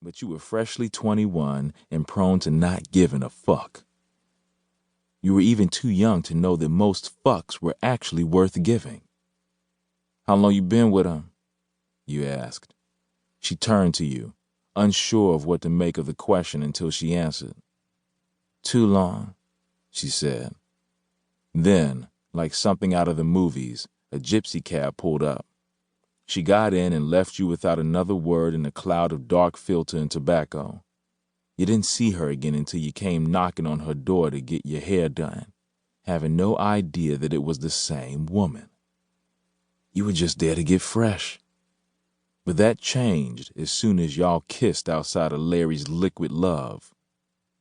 but you were freshly 21 and prone to not giving a fuck. You were even too young to know that most fucks were actually worth giving. "How long you been with him?" you asked. She turned to you, unsure of what to make of the question until she answered. "Too long," she said. Then, like something out of the movies, a gypsy cab pulled up. She got in and left you without another word in a cloud of dark filter and tobacco. You didn't see her again until you came knocking on her door to get your hair done, having no idea that it was the same woman. You were just there to get fresh. But that changed as soon as y'all kissed outside of Larry's liquid love.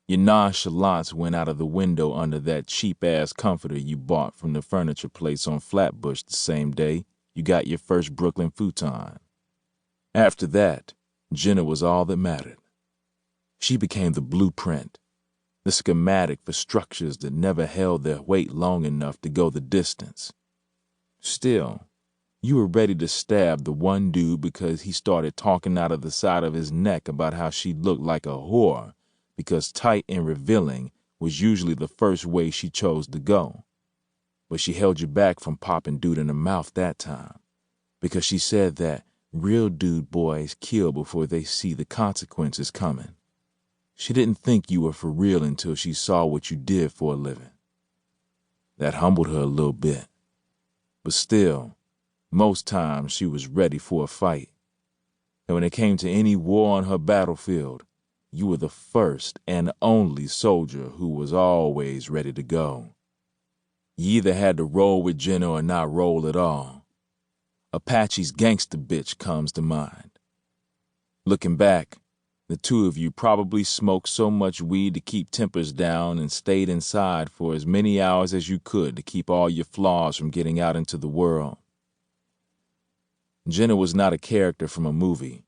Your nonchalance went out of the window under that cheap-ass comforter you bought from the furniture place on Flatbush the same day you got your first Brooklyn futon. After that, Jenna was all that mattered. She became the blueprint, the schematic for structures that never held their weight long enough to go the distance. Still, you were ready to stab the one dude because he started talking out of the side of his neck about how she looked like a whore, because tight and revealing was usually the first way she chose to go. But she held you back from popping dude in the mouth that time, because she said that real dude boys kill before they see the consequences coming. She didn't think you were for real until she saw what you did for a living. That humbled her a little bit. But still, most times she was ready for a fight. And when it came to any war on her battlefield, you were the first and only soldier who was always ready to go. You either had to roll with Jenna or not roll at all. Apache's gangster bitch comes to mind. Looking back, the two of you probably smoked so much weed to keep tempers down and stayed inside for as many hours as you could to keep all your flaws from getting out into the world. Jenna was not a character from a movie.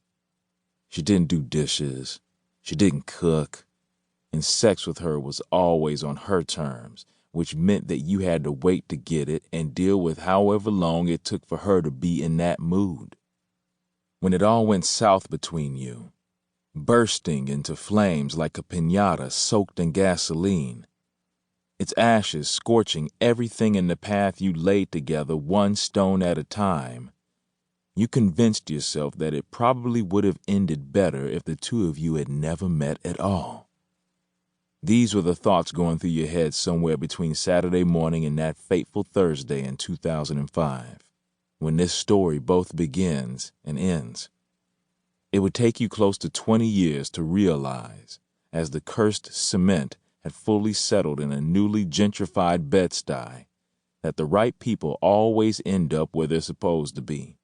She didn't do dishes. She didn't cook. And sex with her was always on her terms, which meant that you had to wait to get it and deal with however long it took for her to be in that mood. When it all went south between you, bursting into flames like a piñata soaked in gasoline, its ashes scorching everything in the path you laid together one stone at a time, you convinced yourself that it probably would have ended better if the two of you had never met at all. These were the thoughts going through your head somewhere between Saturday morning and that fateful Thursday in 2005, when this story both begins and ends. It would take you close to 20 years to realize, as the cursed cement had fully settled in a newly gentrified Bed-Stuy, that the right people always end up where they're supposed to be.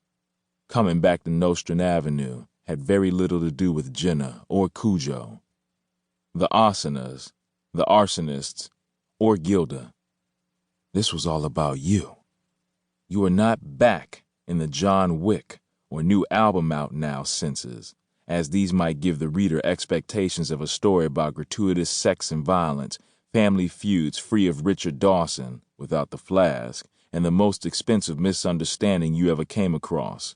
Coming back to Nostrand Avenue had very little to do with Jenna or Cujo, the asanas, the arsonists, or Gilda. This was all about you. You were not back in the John Wick or new album out now senses, as these might give the reader expectations of a story about gratuitous sex and violence, family feuds free of Richard Dawson without the flask, and the most expensive misunderstanding you ever came across.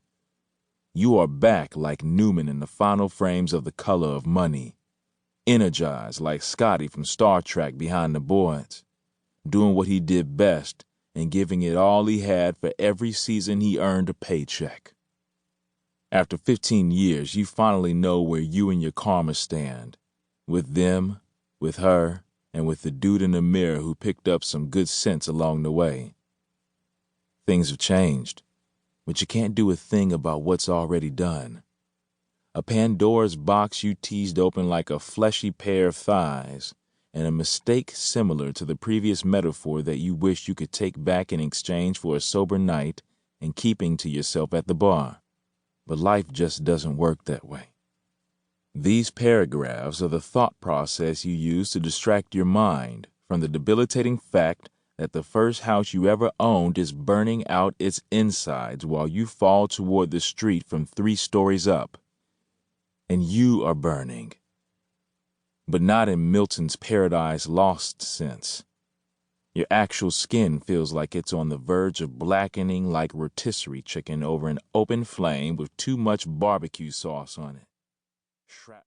You are back like Newman in the final frames of The Color of Money, energized like Scotty from Star Trek behind the boards, doing what he did best and giving it all he had for every season he earned a paycheck. After 15 years, you finally know where you and your karma stand, with them, with her, and with the dude in the mirror who picked up some good sense along the way. Things have changed, but you can't do a thing about what's already done. A Pandora's box you teased open like a fleshy pair of thighs, and a mistake similar to the previous metaphor that you wish you could take back in exchange for a sober night and keeping to yourself at the bar. But life just doesn't work that way. These paragraphs are the thought process you use to distract your mind from the debilitating fact that the first house you ever owned is burning out its insides while you fall toward the street from 3 stories up. And you are burning. But not in Milton's Paradise Lost sense. Your actual skin feels like it's on the verge of blackening like rotisserie chicken over an open flame with too much barbecue sauce on it.